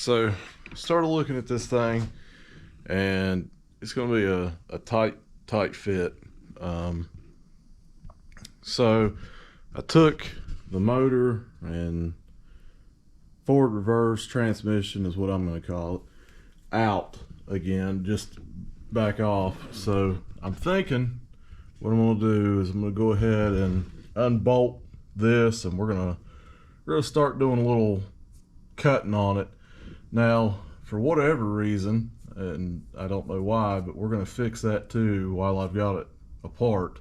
So started looking at this thing, and it's going to be a tight fit. So I took the motor and forward reverse transmission is what I'm going to call it out again, just back off. So I'm thinking what I'm going to do is I'm going to go ahead and unbolt this, and we're going to start doing a little cutting on it. Now, for whatever reason, and I don't know why, but we're going to fix that too while I've got it apart.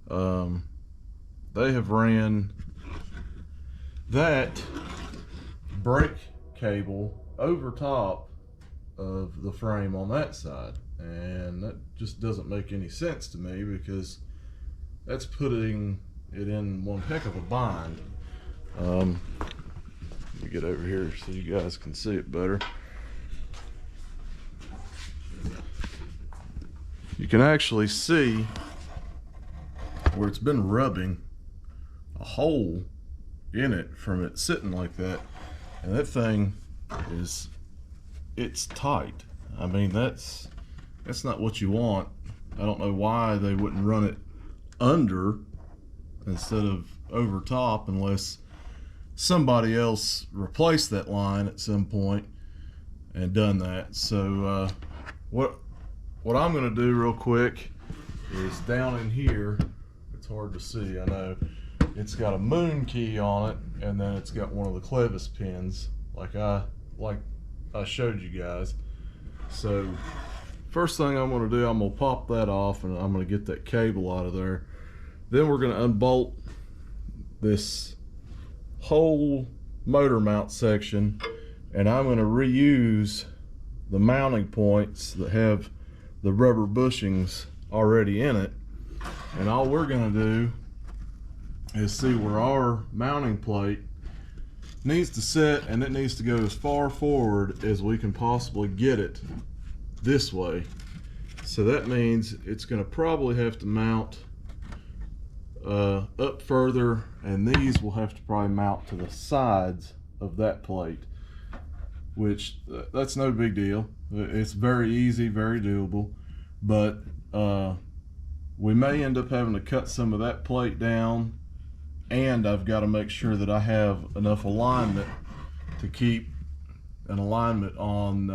They have ran that brake cable over top of the frame on that side, and that just doesn't make any sense to me, because that's putting it in one heck of a bind. Let me get over here so you guys can see it better. You can actually see where it's been rubbing a hole in it from it sitting like that, and that thing it's tight. I mean, that's not what you want. I don't know why they wouldn't run it under instead of over top, unless somebody else replaced that line at some point and done that. So what I'm going to do real quick is down in here, it's hard to see, I know, it's got a moon key on it, and then it's got one of the clevis pins like I showed you guys. So first thing I'm going to do, I'm going to pop that off, and I'm going to get that cable out of there. Then we're going to unbolt this whole motor mount section, and I'm going to reuse the mounting points that have the rubber bushings already in it, and all we're going to do is see where our mounting plate needs to sit, and it needs to go as far forward as we can possibly get it this way. So that means it's going to probably have to mount up further, and these will have to probably mount to the sides of that plate, which that's no big deal. It's very easy, very doable, but we may end up having to cut some of that plate down, and I've got to make sure that I have enough alignment to keep an alignment on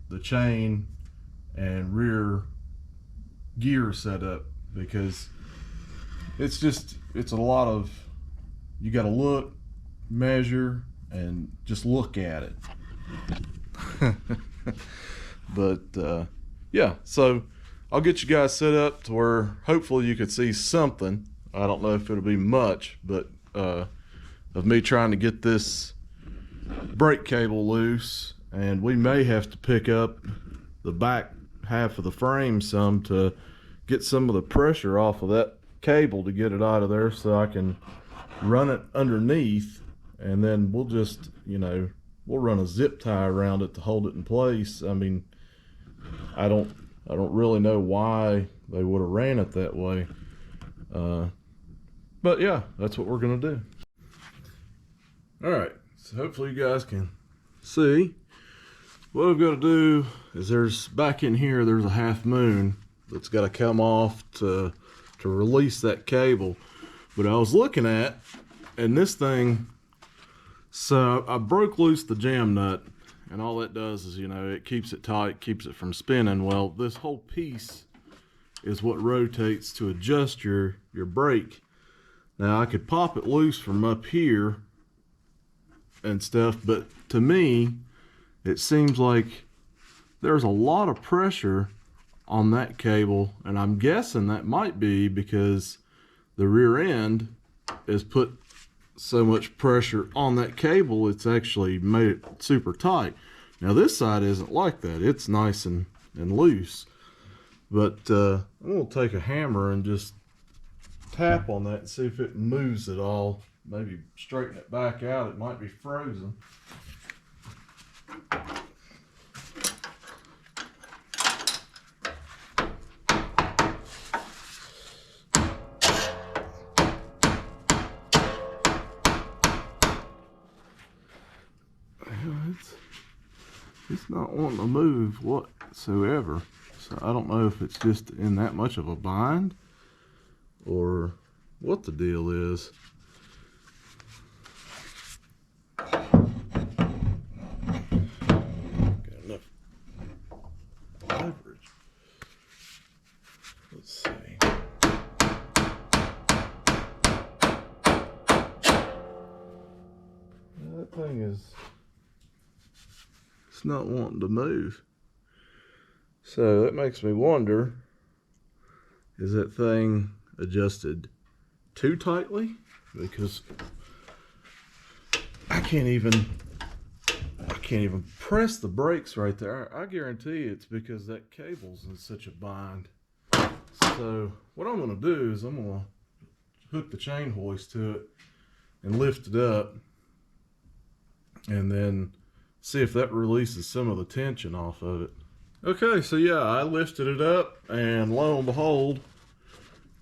the chain and rear gear setup, because it's a lot of, you got to look, measure, and just look at it. But yeah, so I'll get you guys set up to where hopefully you could see something. I don't know if it'll be much, but of me trying to get this brake cable loose, and we may have to pick up the back half of the frame some to get some of the pressure off of that cable to get it out of there, so I can run it underneath, and then we'll just, we'll run a zip tie around it to hold it in place. I mean, I don't really know why they would have ran it that way, but yeah, that's what we're gonna do. All right, so hopefully you guys can see. What I've got to do is, there's back in here, there's a half moon that's got to come off to release that cable. But I was looking at, and this thing, so I broke loose the jam nut, and all that does is, it keeps it tight, keeps it from spinning. Well, this whole piece is what rotates to adjust your brake. Now, I could pop it loose from up here and stuff, but to me, it seems like there's a lot of pressure on that cable, and I'm guessing that might be because the rear end has put so much pressure on that cable, it's actually made it super tight. Now this side isn't like that, it's nice and loose, but I'm going to take a hammer and just tap on that and see if it moves at all. Maybe straighten it back out, it might be frozen. wanting to move whatsoever. So I don't know if it's just in that much of a bind or what the deal is. Got enough leverage. Let's see. That thing it's not wanting to move. So that makes me wonder, is that thing adjusted too tightly? Because I can't even press the brakes right there. I guarantee it's because that cable's in such a bind. So what I'm gonna do is I'm gonna hook the chain hoist to it and lift it up, and then see if that releases some of the tension off of it. Okay, so yeah, I lifted it up, and lo and behold,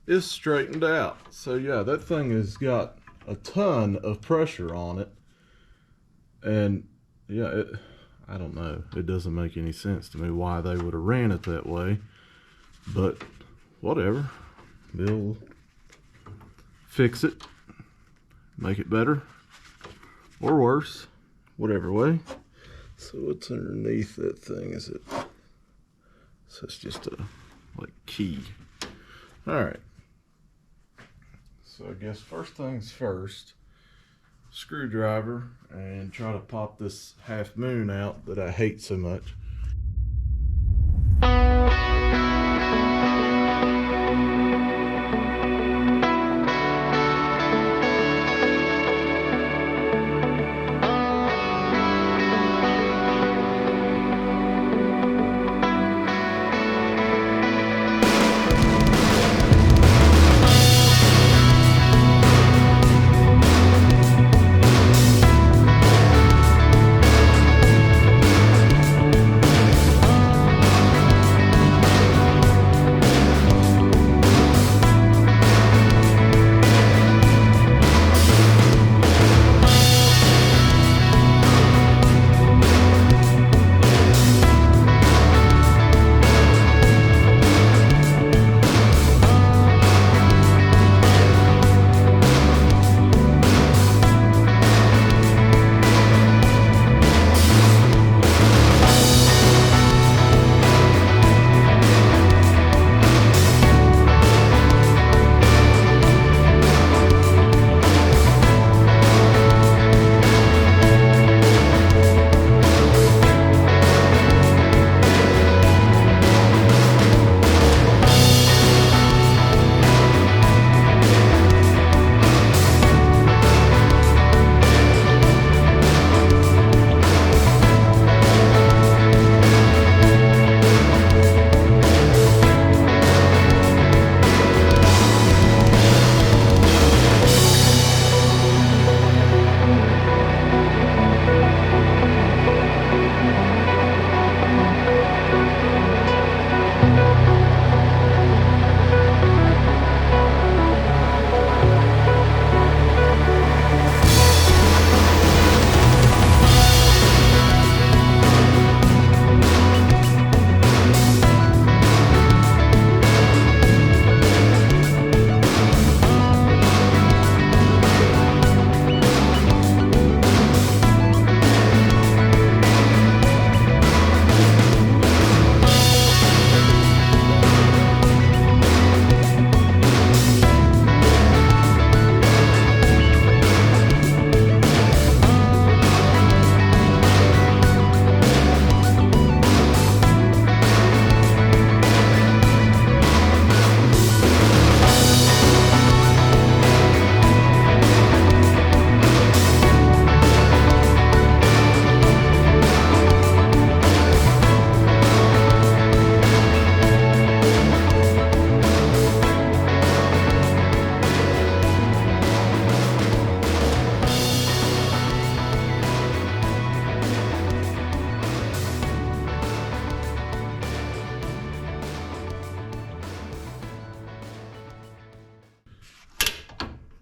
it's straightened out. So yeah, that thing has got a ton of pressure on it, and yeah, I don't know, it doesn't make any sense to me why they would have ran it that way, but whatever. They'll fix it, make it better or worse, whatever way. So what's underneath that thing? Is it, so it's just a like key. All right, so I guess first things first, screwdriver, and try to pop this half moon out that I hate so much.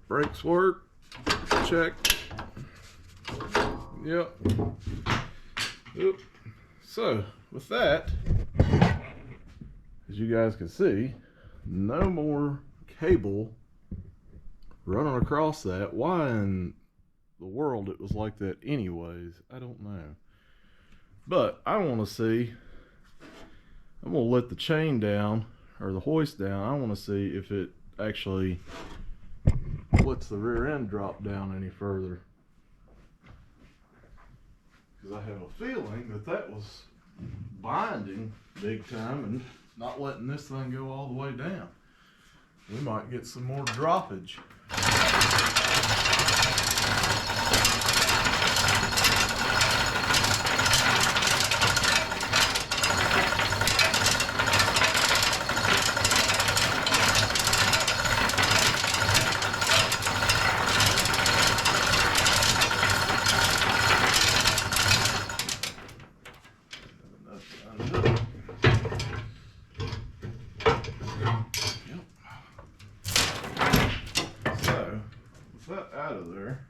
Brakes work. Check. Yep. Oop. So with that, as you guys can see, no more cable running across that. Why in the world it was like that anyways, I don't know. But I want to see, I'm going to let the chain down, or the hoist down. I want to see if it actually lets the rear end drop down any further. Because I have a feeling that that was binding big time and not letting this thing go all the way down. We might get some more droppage. Out of there,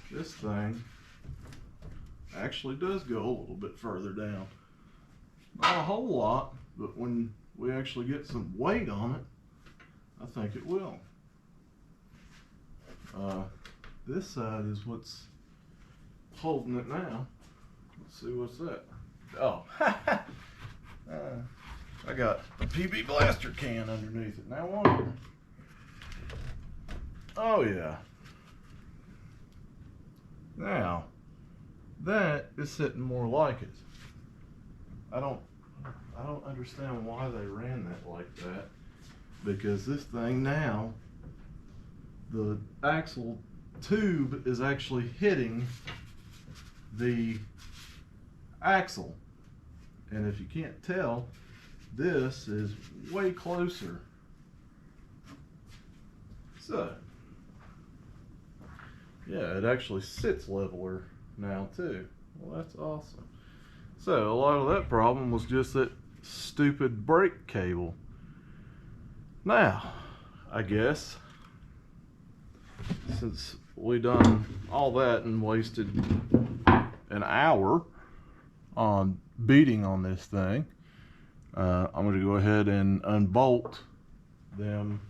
this thing actually does go a little bit further down. Not a whole lot, but when we actually get some weight on it, I think it will. This side is what's holding it now. Let's see what's that. Oh, I got a PB blaster can underneath it. Now wonder. Oh yeah. Now, that is sitting more like it. I don't understand why they ran that like that. Because this thing now, the axle tube is actually hitting the axle. And if you can't tell, this is way closer. So, yeah, it actually sits leveler now too. Well, that's awesome. So a lot of that problem was just that stupid brake cable. Now, I guess, since we done all that and wasted an hour on beating on this thing, I'm going to go ahead and unbolt them.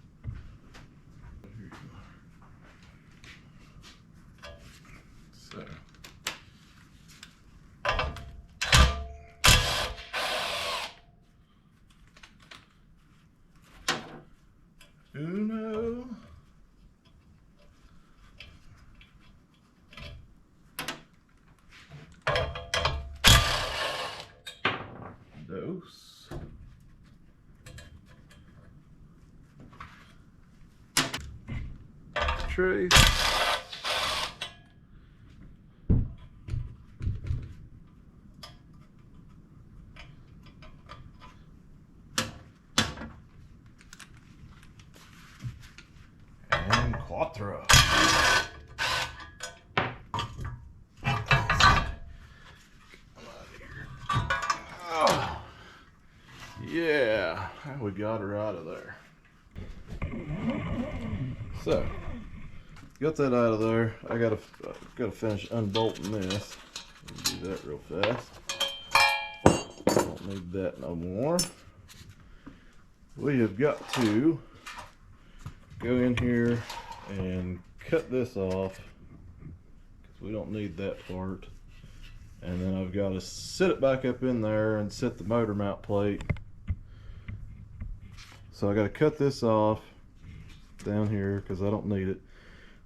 Uno, dos, tres, and cuatro. Oh, yeah, we got her out of there. So, got that out of there. I gotta finish unbolting this. Do that real fast. Don't need that no more. We have got to go in here and cut this off because we don't need that part. And then I've got to sit it back up in there and set the motor mount plate. So I got to cut this off down here because I don't need it.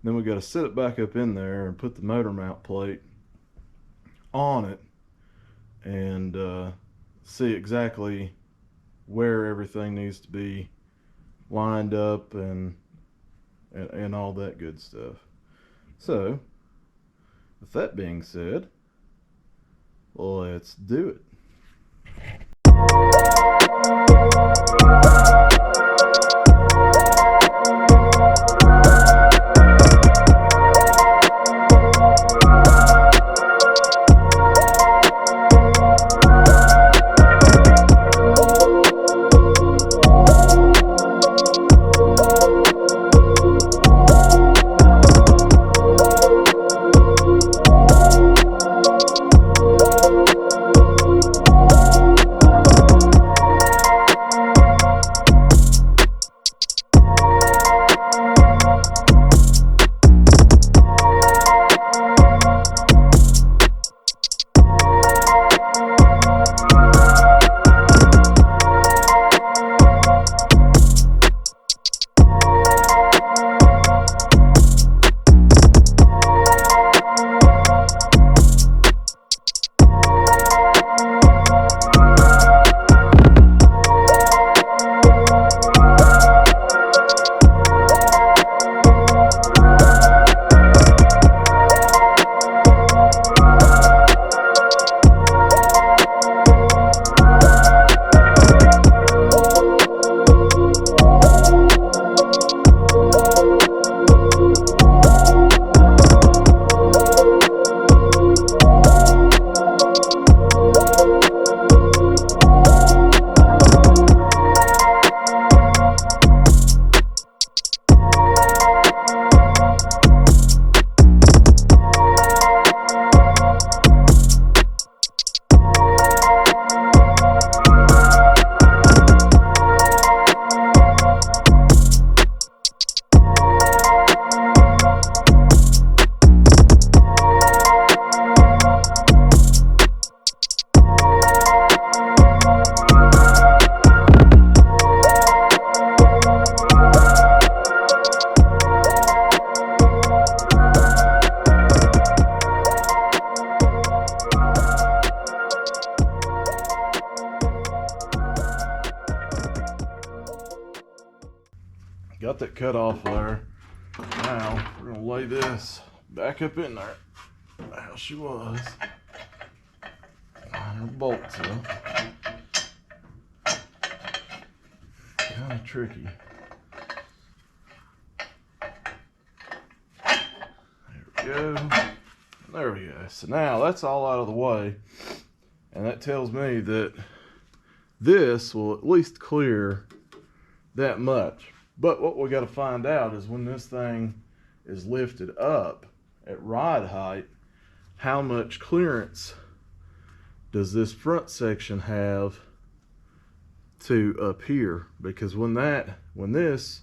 Then we got to set it back up in there and put the motor mount plate on it and see exactly where everything needs to be lined up and all that good stuff. So with that being said, let's do it. got that cut off there. Now we're gonna lay this back up in there. How she was. Line her bolts up. Kind of tricky. There we go. There we go. So now that's all out of the way, and that tells me that this will at least clear that much. But what we got to find out is when this thing is lifted up at ride height, how much clearance does this front section have to up here? Because when this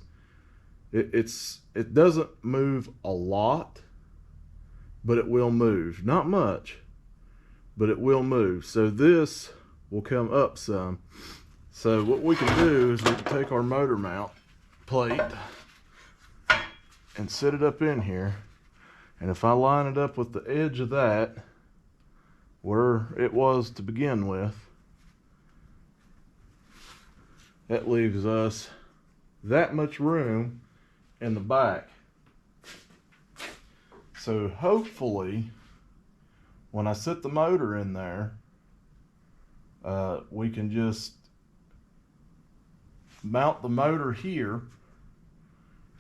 it doesn't move a lot, but it will move. Not much, but it will move. So this will come up some. So what we can do is we can take our motor mount plate and set it up in here. And if I line it up with the edge of that, where it was to begin with, that leaves us that much room in the back. So hopefully, when I set the motor in there, we can just mount the motor here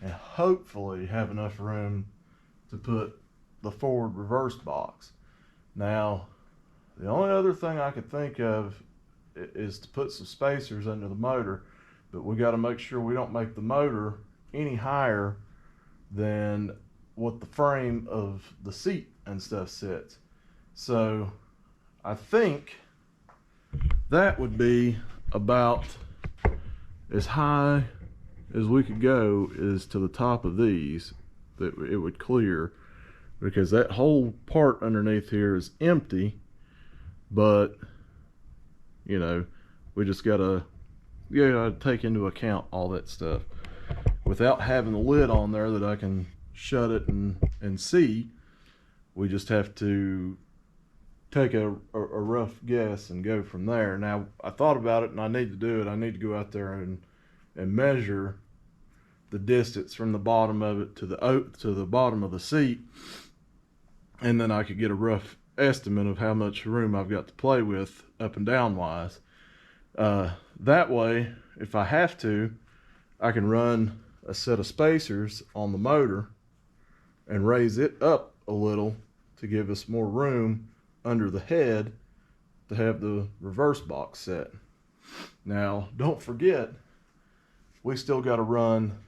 and hopefully have enough room to put the forward reverse box. Now, the only other thing I could think of is to put some spacers under the motor, but we got to make sure we don't make the motor any higher than what the frame of the seat and stuff sits. So I think that would be about as high as we could go is to the top of these that it would clear, because that whole part underneath here is empty. But you know, we just gotta take into account all that stuff without having the lid on there that I can shut it and see. We just have to take a rough guess and go from there. Now, I thought about it and I need to do it. I need to go out there and measure the distance from the bottom of it to the bottom of the seat, and then I could get a rough estimate of how much room I've got to play with up and down wise. That way, if I have to, I can run a set of spacers on the motor and raise it up a little to give us more room under the head to have the reverse box set. Now, don't forget, we still got to run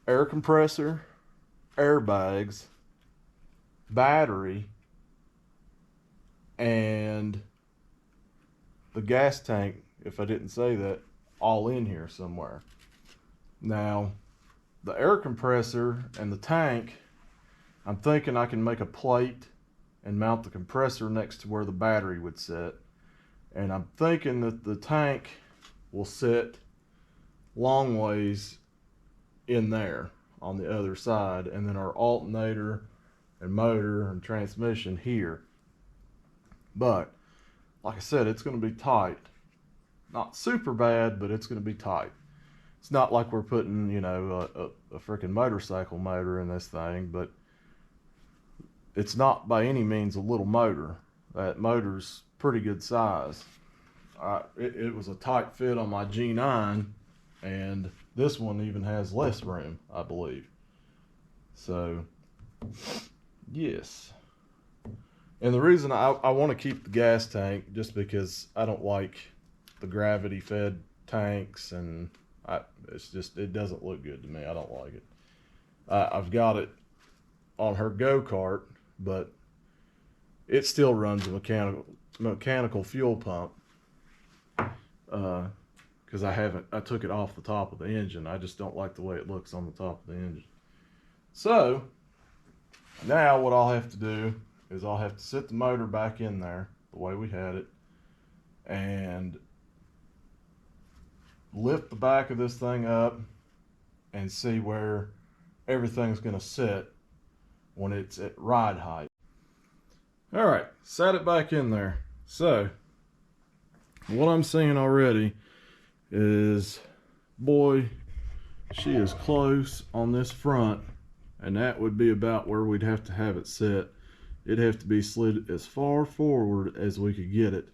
air compressor, airbags, battery, and the gas tank, if I didn't say that, all in here somewhere. Now, the air compressor and the tank, I'm thinking I can make a plate and mount the compressor next to where the battery would sit. And I'm thinking that the tank will sit long ways in there on the other side, and then our alternator and motor and transmission here. But like I said, it's going to be tight. Not super bad, but it's going to be tight. It's not like we're putting, you know, a freaking motorcycle motor in this thing, but it's not by any means a little motor. That motor's pretty good size. It was a tight fit on my G9, and this one even has less room, I believe. So, yes. And the reason I want to keep the gas tank, just because I don't like the gravity fed tanks, and it doesn't look good to me. I don't like it. I've got it on her go-kart, but it still runs a mechanical fuel pump, because I took it off the top of the engine. I just don't like the way it looks on the top of the engine. So now what I'll have to do is I'll have to sit the motor back in there the way we had it and lift the back of this thing up and see where everything's going to sit when it's at ride height. All right, set it back in there. So what I'm seeing already is, boy, she is close on this front, and that would be about where we'd have to have it set. It'd have to be slid as far forward as we could get it.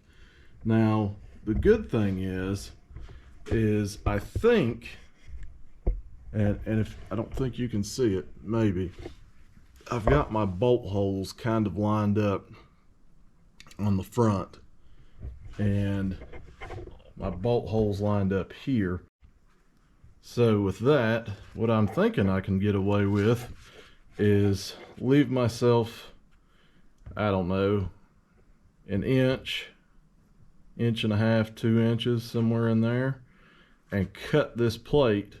Now, the good thing is I think, and if I don't think you can see it, maybe, I've got my bolt holes kind of lined up on the front, and my bolt holes lined up here. So with that, what I'm thinking I can get away with is leave myself, I don't know, an inch and a half, 2 inches, somewhere in there, and cut this plate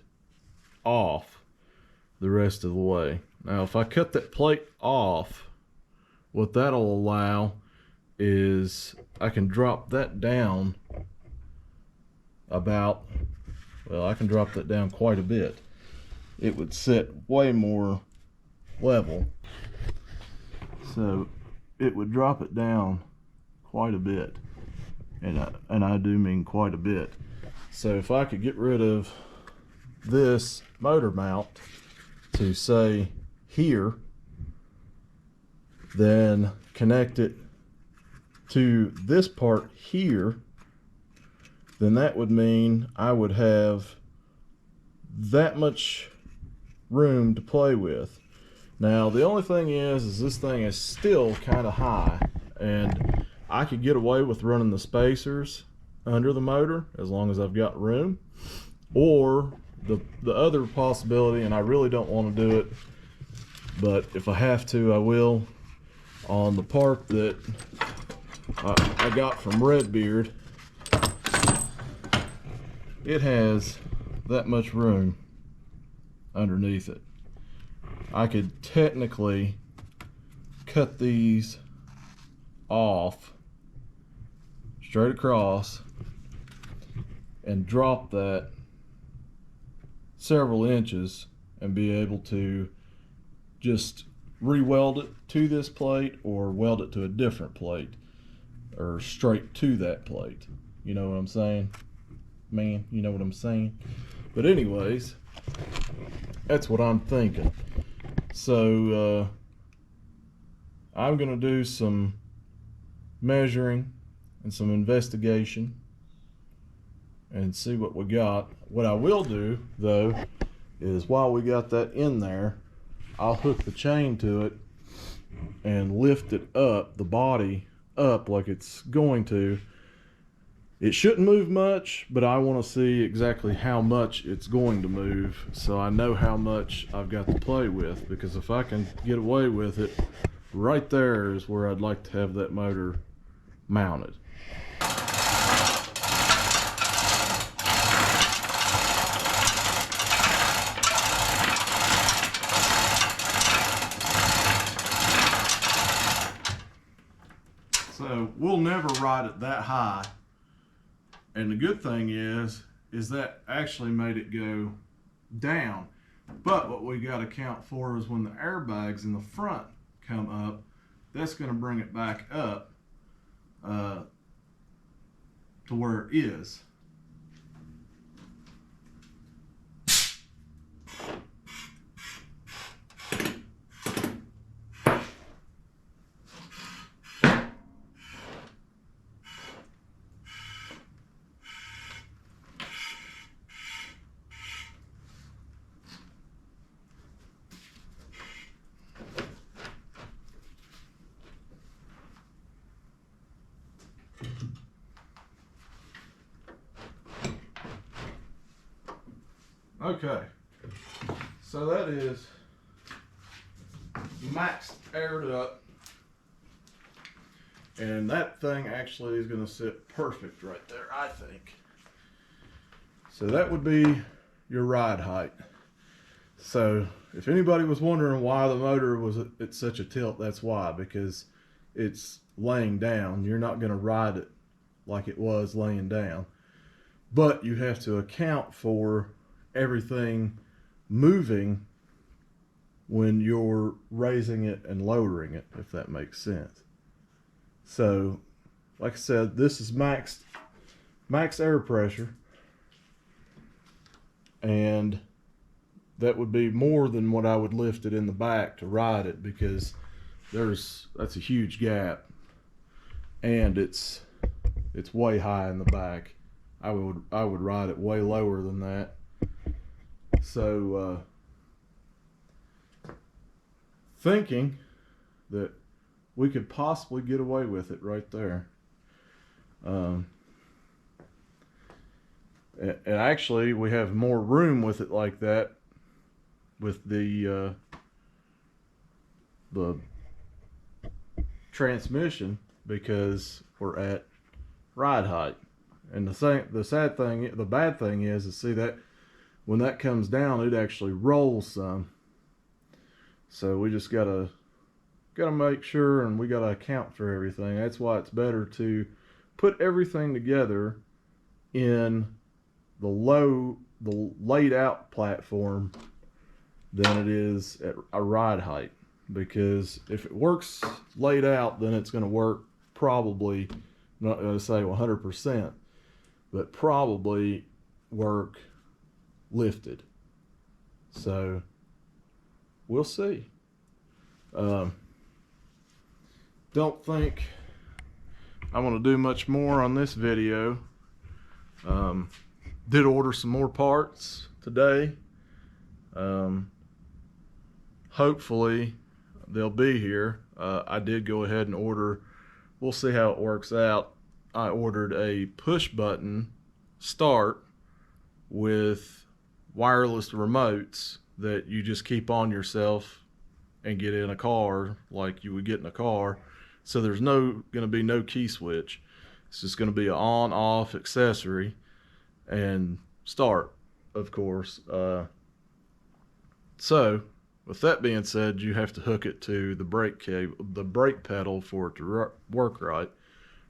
off the rest of the way. Now if I cut that plate off, what that'll allow is I can drop that down about, well, I can drop that down quite a bit. It would sit way more level, so it would drop it down quite a bit, and I do mean quite a bit. So if I could get rid of this motor mount to say here, then connect it to this part here, then that would mean I would have that much room to play with. Now the only thing is this thing is still kind of high, and I could get away with running the spacers under the motor as long as I've got room, or the other possibility, and I really don't want to do it, but if I have to I will, on the part that I got from Redbeard, it has that much room underneath it. I could technically cut these off straight across and drop that several inches and be able to just re-weld it to this plate or weld it to a different plate or straight to that plate. You know what I'm saying? Man, you know what I'm saying? But anyways, that's what I'm thinking. So I'm gonna do some measuring and some investigation and see what we got. What I will do though is, while we got that in there, I'll hook the chain to it and lift it up, the body up like it's going to. It shouldn't move much, but I want to see exactly how much it's going to move so I know how much I've got to play with, because if I can get away with it, right there is where I'd like to have that motor mounted. So we'll never ride it that high. And the good thing is that actually made it go down. But what we got to count for is when the airbags in the front come up, that's going to bring it back up to where it is. Okay, so that is maxed aired up, and that thing actually is going to sit perfect right there, I think. So that would be your ride height. So if anybody was wondering why the motor was at such a tilt, that's why, because it's laying down. You're not going to ride it like it was laying down, but you have to account for everything moving when you're raising it and lowering it, if that makes sense. So like I said, this is max air pressure, and that would be more than what I would lift it in the back to ride it, because that's a huge gap, and it's way high in the back. I would ride it way lower than that. So thinking that we could possibly get away with it right there. And actually we have more room with it like that with the transmission, because we're at ride height. And the bad thing is see that when that comes down, it actually rolls some. So we just gotta make sure, and we gotta account for everything. That's why it's better to put everything together in the laid out platform than it is at a ride height. Because if it works laid out, then it's going to work probably, I'm not going to say 100%, but probably work lifted. So we'll see. Don't think I'm going to do much more on this video. Did order some more parts today. Hopefully they'll be here. I did go ahead and order, we'll see how it works out. I ordered a push button start with wireless remotes that you just keep on yourself and get in a car like you would get in a car. So there's going to be no key switch. It's just going to be an on-off accessory and start, of course. So with that being said, you have to hook it to the brake pedal for it to work right,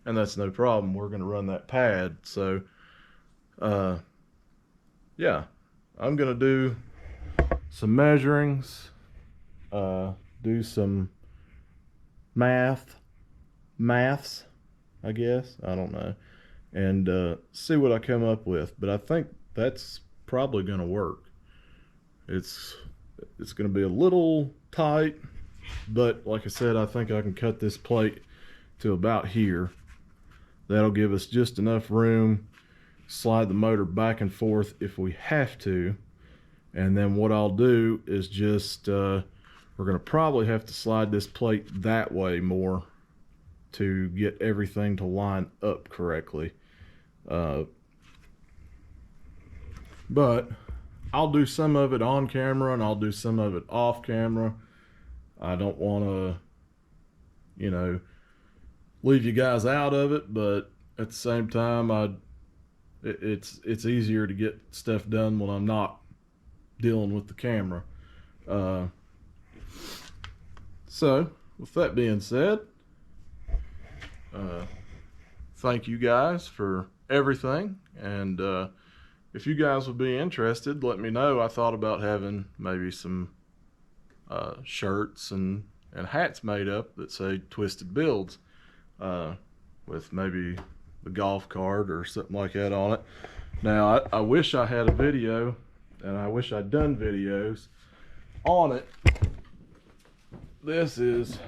and that's no problem. We're going to run that pad. So yeah, I'm going to do some measurings, do some maths, I guess, I don't know, and see what I come up with. But I think that's probably going to work. It's going to be a little tight, but like I said, I think I can cut this plate to about here. That'll give us just enough room, slide the motor back and forth if we have to. And then what I'll do is just, we're going to probably have to slide this plate that way more to get everything to line up correctly. But I'll do some of it on camera and I'll do some of it off camera. I don't want to, leave you guys out of it, but at the same time, it's easier to get stuff done when I'm not dealing with the camera. So with that being said, thank you guys for everything, and if you guys would be interested, let me know. I thought about having maybe some shirts and hats made up that say Twisted Builds, with maybe the golf cart or something like that on it. Now, I wish I had a video, and I wish I'd done videos on it. This is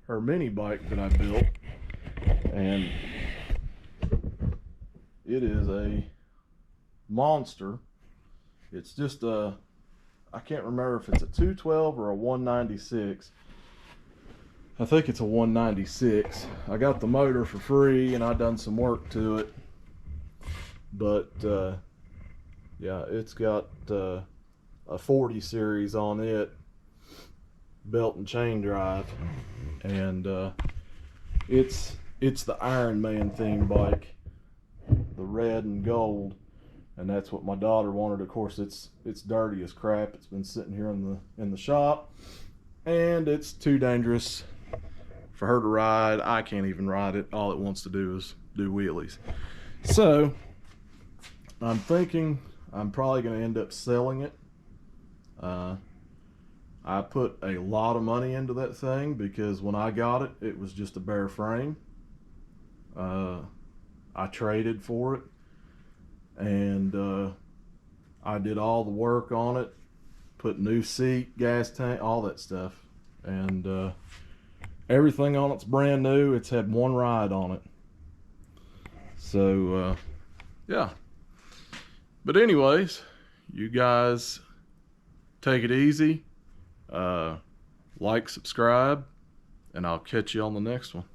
her mini bike that I built, and it is a monster. It's just I can't remember if it's a 212 or a 196. I think it's a 196. I got the motor for free and I done some work to it, but yeah, it's got a 40 series on it, belt and chain drive, and it's the Iron Man theme bike, the red and gold. And that's what my daughter wanted. Of course, it's dirty as crap. It's been sitting here in the shop, and it's too dangerous for her to ride. I can't even ride it. All it wants to do is do wheelies. So I'm thinking I'm probably going to end up selling it. I put a lot of money into that thing because when I got it, it was just a bare frame. I traded for it. And I did all the work on it, put new seat, gas tank, all that stuff. And everything on it's brand new. It's had one ride on it. So, yeah. But anyways, you guys take it easy. Like, subscribe, and I'll catch you on the next one.